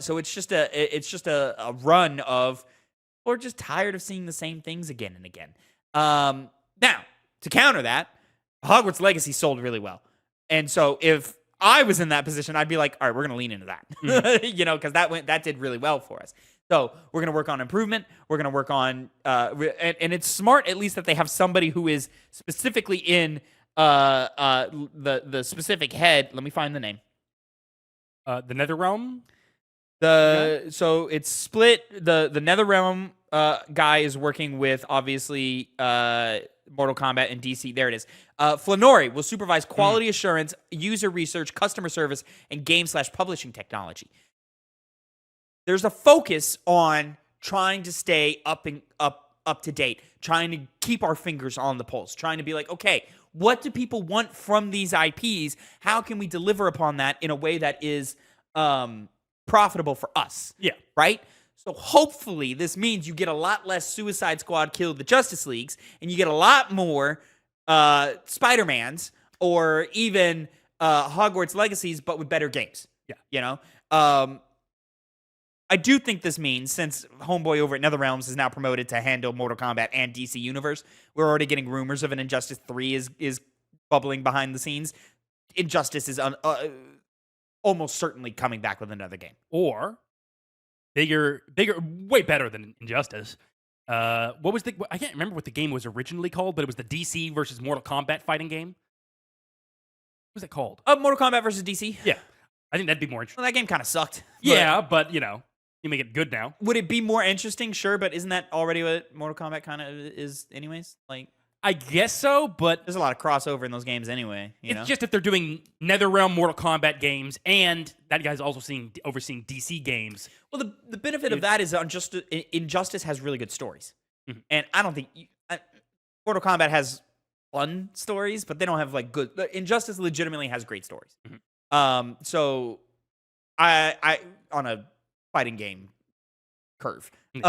So it's just a run of we're just tired of seeing the same things again and again. Now to counter that, Hogwarts Legacy sold really well, and so if I was in that position, I'd be like, all right, we're gonna lean into that, because that did really well for us. So we're going to work on improvement. We're going to work on, and it's smart at least that they have somebody who is specifically in the specific head. Let me find the name. The NetherRealm. So it's split. The NetherRealm guy is working with obviously Mortal Kombat and DC. There it is. Flanori will supervise quality assurance, user research, customer service, and game/publishing technology. There's a focus on trying to stay up to date, trying to keep our fingers on the pulse, trying to be like, okay, what do people want from these IPs? How can we deliver upon that in a way that is profitable for us? Yeah. Right? So hopefully this means you get a lot less Suicide Squad Kill the Justice Leagues, and you get a lot more Spider-Mans or even Hogwarts Legacies, but with better games. Yeah. I do think this means, since Homeboy over at NetherRealms is now promoted to handle Mortal Kombat and DC Universe, we're already getting rumors of an Injustice 3 is bubbling behind the scenes. Injustice is almost certainly coming back with another game. Or bigger, way better than Injustice. What was I can't remember what the game was originally called, but it was the DC versus Mortal Kombat fighting game. What was it called? Mortal Kombat versus DC? Yeah. I think that'd be more interesting. Well, that game kind of sucked. Yeah, but you make it good now. Would it be more interesting? Sure, but isn't that already what Mortal Kombat kind of is anyways? Like, I guess so, but there's a lot of crossover in those games anyway. It's just if they're doing NetherRealm Mortal Kombat games, and that guy's also overseeing DC games. Well, the benefit of that is Injustice has really good stories, and I don't think Mortal Kombat has fun stories, but they don't have like good. Injustice legitimately has great stories. So I on a fighting game curve. You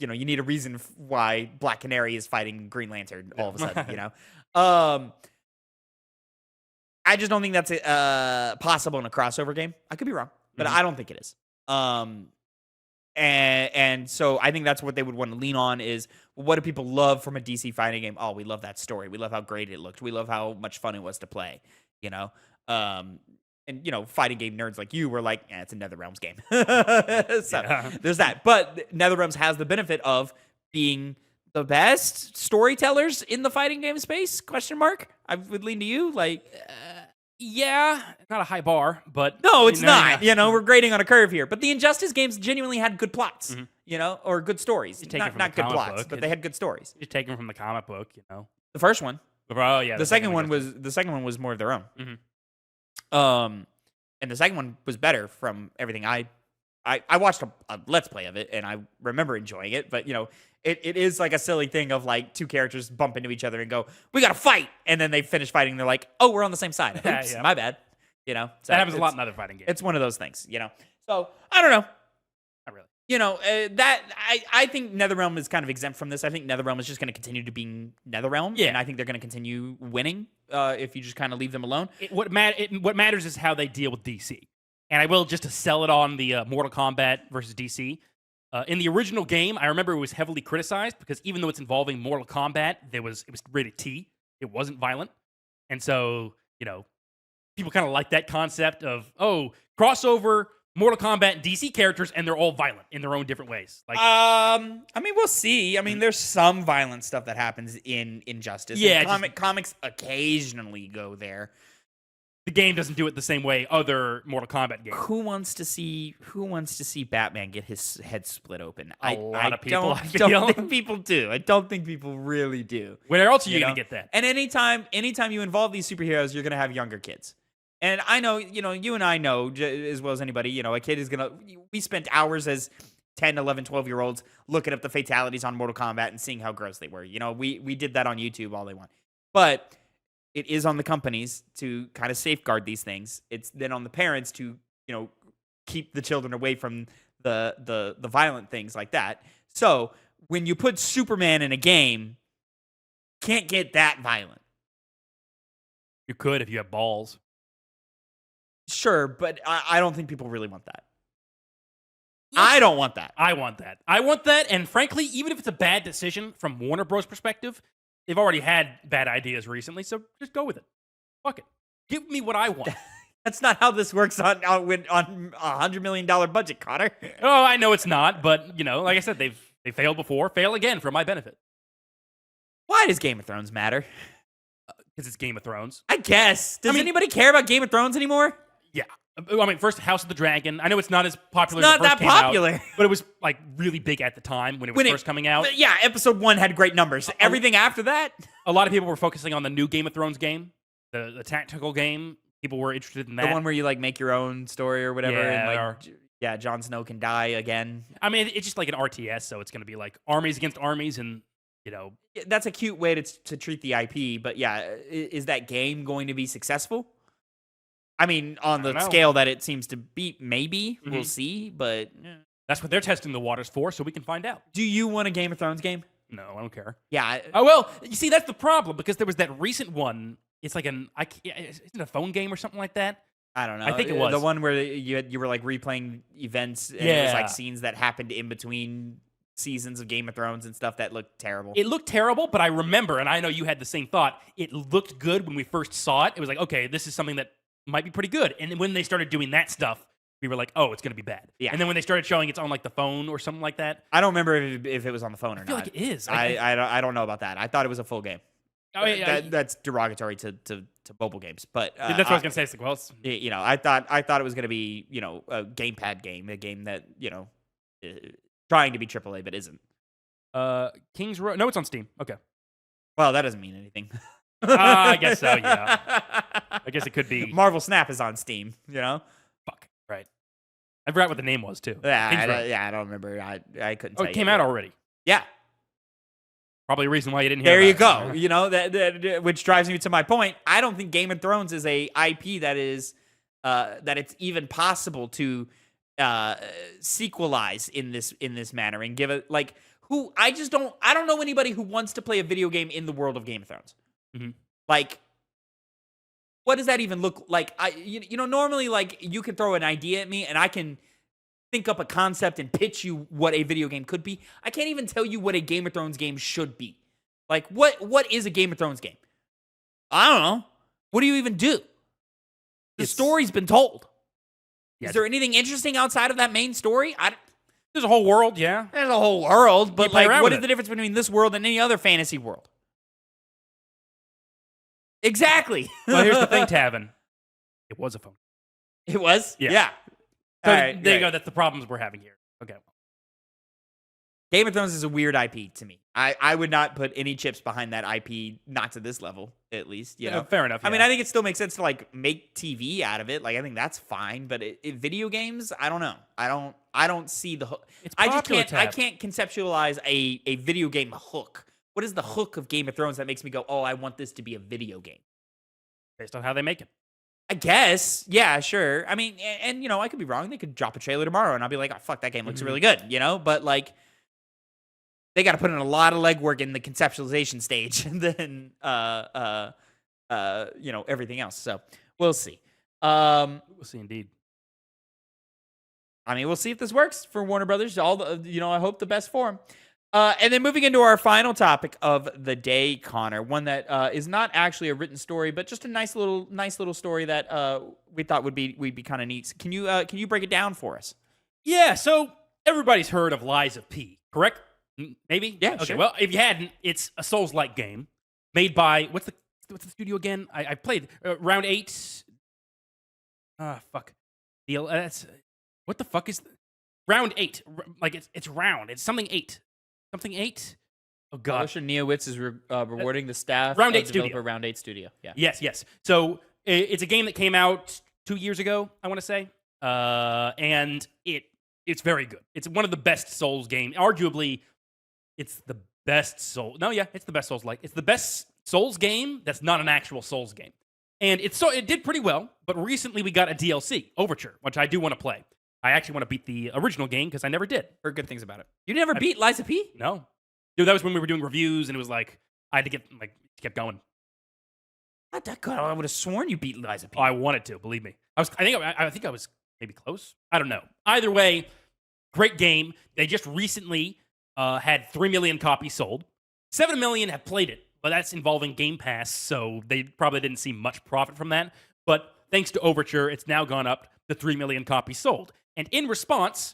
need a reason why Black Canary is fighting Green Lantern all of a sudden, I just don't think that's possible in a crossover game. I could be wrong, but I don't think it is. And so I think that's what they would want to lean on is, what do people love from a DC fighting game? Oh, we love that story. We love how great it looked. We love how much fun it was to play, And, fighting game nerds like you were like, it's a NetherRealms game. There's that. But NetherRealms has the benefit of being the best storytellers in the fighting game space? ? I would lean to you. Yeah, not a high bar, but... No, it's not. We're grading on a curve here. But the Injustice games genuinely had good plots, or good stories. Not good plots, but they had good stories. You take them from the comic book, The first one. Oh, yeah. The second one was more of their own. And the second one was better from everything I watched a Let's Play of it, and I remember enjoying it, but, it is like a silly thing of, like, two characters bump into each other and go, we gotta fight! And then they finish fighting, and they're like, oh, we're on the same side. Oops, my bad. So that happens a lot in other fighting games. It's one of those things, So, I don't know. Not really. I think NetherRealm is kind of exempt from this. I think NetherRealm is just going to continue to be NetherRealm, and I think they're going to continue winning if you just kind of leave them alone. What matters is how they deal with DC. And I will, just to sell it on the Mortal Kombat versus DC. In the original game, I remember it was heavily criticized because even though it's involving Mortal Kombat, it was rated T. It wasn't violent, and so people kind of like that concept of crossover Mortal Kombat and DC characters, and they're all violent in their own different ways. Like, I mean, we'll see. I mean, there's some violent stuff that happens in Injustice. Yeah, and comics occasionally go there. the game doesn't do it the same way other Mortal Kombat games. Who wants to see Batman get his head split open? A lot of people, I don't think people do. I don't think people really do. Where else are you know? going to get that? And anytime you involve these superheroes, you're going to have younger kids. And I know, you and I know as well as anybody, a kid is going to, we spent hours as 10, 11, 12-year-olds looking up the fatalities on Mortal Kombat and seeing how gross they were. We did that on YouTube all they want. But it is on the companies to kind of safeguard these things. It's then on the parents to, keep the children away from the violent things like that. So when you put Superman in a game, can't get that violent. You could if you have balls. Sure, but I don't think people really want that. I don't want that. I want that. I want that, and frankly, even if it's a bad decision from Warner Bros. Perspective, they've already had bad ideas recently, so just go with it. Fuck it. Give me what I want. That's not how this works on $100 million budget, Connor. Oh, I know it's not, but, like I said, they failed before. Fail again for my benefit. Why does Game of Thrones matter? Because it's Game of Thrones. I guess. Does anybody care about Game of Thrones anymore? Yeah. I mean, first, House of the Dragon. I know it's not as popular It's as it not first that came popular. out, but it was, like, really big at the time when it was first coming out. Yeah, episode 1 had great numbers. Everything after that? A lot of people were focusing on the new Game of Thrones game, the tactical game. People were interested in that. The one where you, make your own story or whatever. Yeah, and, Jon Snow can die again. I mean, it's just like an RTS, so it's going to be, like, armies against armies and, That's a cute way to treat the IP, but yeah, is that game going to be successful? I mean, on the scale that it seems to be, maybe. We'll see, but... That's what they're testing the waters for, so we can find out. Do you want a Game of Thrones game? No, I don't care. Yeah. Well, you see, that's the problem, because there was that recent one. It's like isn't it a phone game or something like that? I don't know. I think it was. The one where you were, replaying events, and it was, scenes that happened in between seasons of Game of Thrones and stuff that looked terrible. It looked terrible, but I remember, and I know you had the same thought, it looked good when we first saw it. It was like, okay, this is something that might be pretty good. And then when they started doing that stuff, we were like, oh, it's going to be bad. Yeah. And then when they started showing it's on the phone or something like that. I don't remember if it was on the phone or not. I feel like it is. I don't know about that. I thought it was a full game. Oh, yeah, that's derogatory to mobile games, but that's what I was going to say. It's like, well, I thought it was going to be a gamepad game, a game that trying to be AAA but isn't. Kings Row. No, it's on Steam. Okay. Well, that doesn't mean anything. I guess so. Yeah. I guess it could be. Marvel Snap is on Steam. Fuck. Right. I forgot what the name was too. Yeah, I don't remember. I couldn't. Oh, tell it came you. out already. Yeah. Probably a reason why you didn't hear. There you about go. It. That which drives me to my point. I don't think Game of Thrones is a IP that is that it's even possible to sequelize in this manner and give it I don't know anybody who wants to play a video game in the world of Game of Thrones. Mm-hmm. What does that even look like? Normally you can throw an idea at me and I can think up a concept and pitch you what a video game could be. I can't even tell you what a Game of Thrones game should be. What is a Game of Thrones game? I don't know. What do you even do? The story's been told. Yeah, is there anything interesting outside of that main story? There's a whole world, yeah. There's a whole world, but what is it. the difference between this world and any other fantasy world? Exactly. Well, here's the thing, Tavin. It was a phone. It was? Yeah. So All right, there you go. That's the problems we're having here. Okay. Game of Thrones is a weird IP to me. I would not put any chips behind that IP, not to this level, at least. Fair enough. I mean, I think it still makes sense to make TV out of it. I think that's fine. But video games, I don't know. I don't see the hook. I can't conceptualize a video game hook. What is the hook of Game of Thrones that makes me go, oh, I want this to be a video game? Based on how they make it. I guess. Yeah, sure. I mean, and I could be wrong. They could drop a trailer tomorrow and I'll be like, oh, fuck, that game looks really good, But they got to put in a lot of legwork in the conceptualization stage and then, everything else. So we'll see. We'll see indeed. I mean, we'll see if this works for Warner Brothers. I hope the best for them. And then moving into our final topic of the day, Connor, one that is not actually a written story, but just a nice little story that we thought would be kind of neat. Can you break it down for us? Yeah, so everybody's heard of Lies of P, correct? Maybe? Yeah, Okay, sure. well, if you hadn't, it's a Souls-like game made by, what's the studio again? I played Round 8. Fuck. What the fuck is Round 8? Like, it's round. It's something 8. Something 8? Oh, God. Publisher Neowitz is rewarding the staff Round of 8 Studio. developer Round 8 Studio. Yeah. Yes. So it's a game that came out 2 years ago, I want to say, and it's very good. It's one of the best Souls games. Arguably, it's the best Souls. No, yeah, it's the best Souls-like. It's the best Souls game that's not an actual Souls game, and it did pretty well. But recently, we got a DLC, Overture, which I do want to play. I actually want to beat the original game because I never did. Heard good things about it. You never beat Lies of P? No, dude, that was when we were doing reviews, and it was like I had to kept going. Not that good. I would have sworn you beat Lies of P. Oh, I wanted to, believe me. I think I was maybe close. I don't know. Either way, great game. They just recently had 3 million copies sold. 7 million have played it, but that's involving Game Pass, so they probably didn't see much profit from that. But thanks to Overture, it's now gone up to 3 million copies sold. And in response,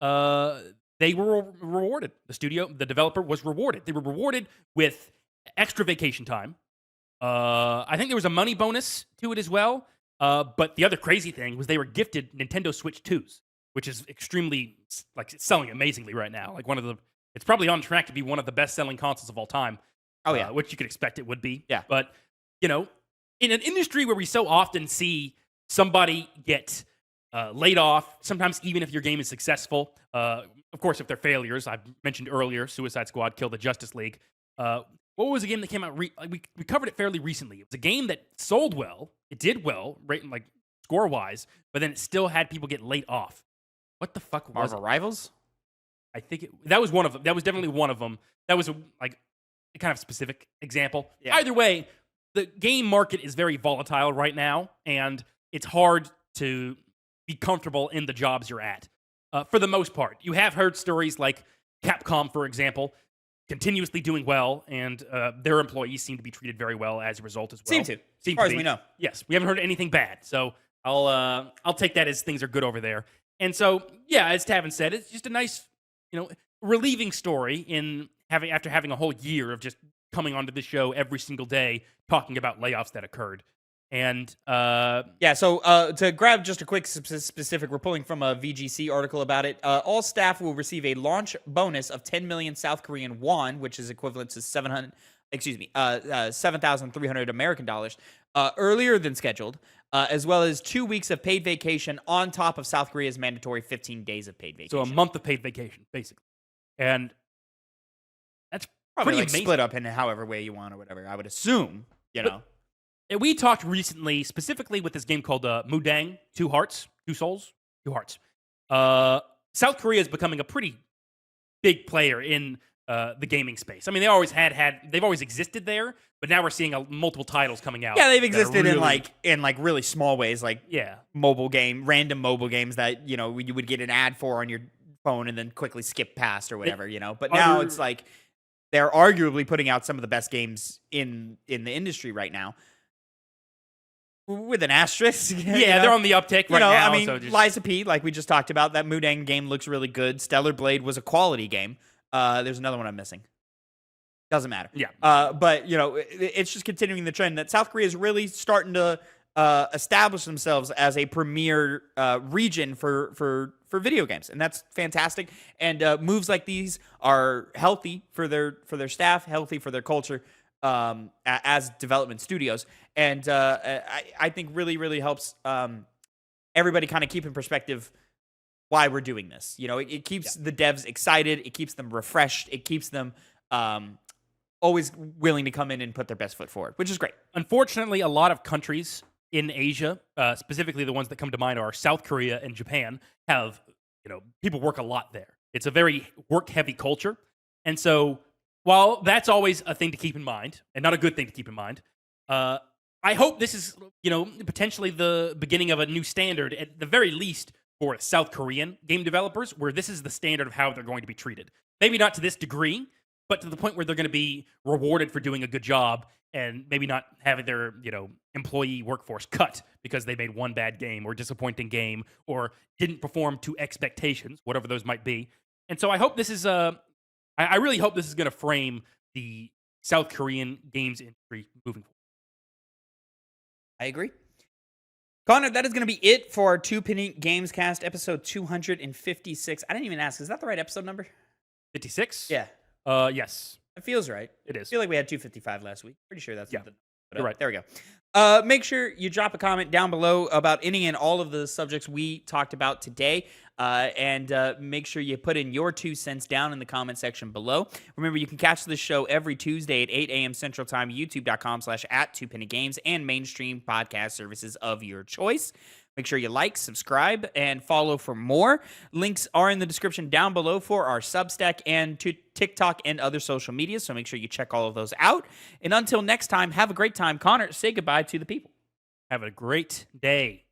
they were rewarded. The developer was rewarded. They were rewarded with extra vacation time. I think there was a money bonus to it as well. But the other crazy thing was they were gifted Nintendo Switch 2s, which is extremely, it's selling amazingly right now. It's probably on track to be one of the best-selling consoles of all time. Oh, yeah. Which you could expect it would be. Yeah. But, in an industry where we so often see somebody get laid off, sometimes even if your game is successful, of course, if they're failures, I've mentioned earlier, Suicide Squad killed the Justice League. What was a game that came out? We covered it fairly recently. It was a game that sold well. It did well, score-wise, but then it still had people get laid off. What the fuck was Marvel it? Rivals? I think that was one of them. That was definitely one of them. That was a kind of specific example. Yeah. Either way, the game market is very volatile right now, and it's hard to be comfortable in the jobs you're at. For the most part, you have heard stories like Capcom, for example, continuously doing well, and their employees seem to be treated very well as a result as well. Seem to, as far as we know. Yes, we haven't heard anything bad, so I'll take that as things are good over there. And so, yeah, as Tavin said, it's just a nice, relieving story after having a whole year of just coming onto the show every single day talking about layoffs that occurred. And so to grab just a quick specific, we're pulling from a VGC article about it. All staff will receive a launch bonus of 10 million South Korean won, which is equivalent to 7,300 American dollars, earlier than scheduled, as well as 2 weeks of paid vacation on top of South Korea's mandatory 15 days of paid vacation. So a month of paid vacation, basically. And that's probably pretty amazing. Split up in however way you want or whatever, I would assume, And we talked recently, specifically with this game called Mudang, Two Hearts, Two Souls, Two Hearts. South Korea is becoming a pretty big player in the gaming space. I mean, they always they've always existed there, but now we're seeing multiple titles coming out. Yeah, they've existed in really small ways, random mobile games that you would get an ad for on your phone and then quickly skip past or whatever, But now it's like they're arguably putting out some of the best games in the industry right now. With an asterisk. Yeah, they're on the uptick right now. I mean, Lies of P, like we just talked about, that Mudang game looks really good. Stellar Blade was a quality game. There's another one I'm missing. Doesn't matter. Yeah. But, it's just continuing the trend that South Korea is really starting to establish themselves as a premier region for video games. And that's fantastic. And moves like these are healthy for their staff, healthy for their culture. As development studios, and I think really, really helps everybody kind of keep in perspective why we're doing this. It keeps the devs excited, it keeps them refreshed, it keeps them always willing to come in and put their best foot forward, which is great. Unfortunately, a lot of countries in Asia, specifically the ones that come to mind are South Korea and Japan, have people work a lot there. It's a very work-heavy culture, and so. While that's always a thing to keep in mind, and not a good thing to keep in mind, I hope this is, potentially the beginning of a new standard, at the very least, for South Korean game developers, where this is the standard of how they're going to be treated. Maybe not to this degree, but to the point where they're going to be rewarded for doing a good job and maybe not having their, employee workforce cut because they made one bad game or disappointing game or didn't perform to expectations, whatever those might be. And so I hope this is I really hope this is going to frame the South Korean games industry moving forward. I agree. Connor, that is going to be it for our Two Penny Gamescast episode 256. I didn't even ask. Is that the right episode number? 56? Yeah. Yes. It feels right. It I is. feel like we had 255 last week. Pretty sure that's Yeah. the You're right. There we go. Make sure you drop a comment down below about any and all of the subjects we talked about today. And make sure you put in your 2 cents down in the comment section below. Remember, you can catch the show every Tuesday at 8 a.m. Central Time, youtube.com/@TwoPennyGames, and mainstream podcast services of your choice. Make sure you like, subscribe, and follow for more. Links are in the description down below for our Substack and to TikTok and other social media, so make sure you check all of those out. And until next time, have a great time. Connor, say goodbye to the people. Have a great day.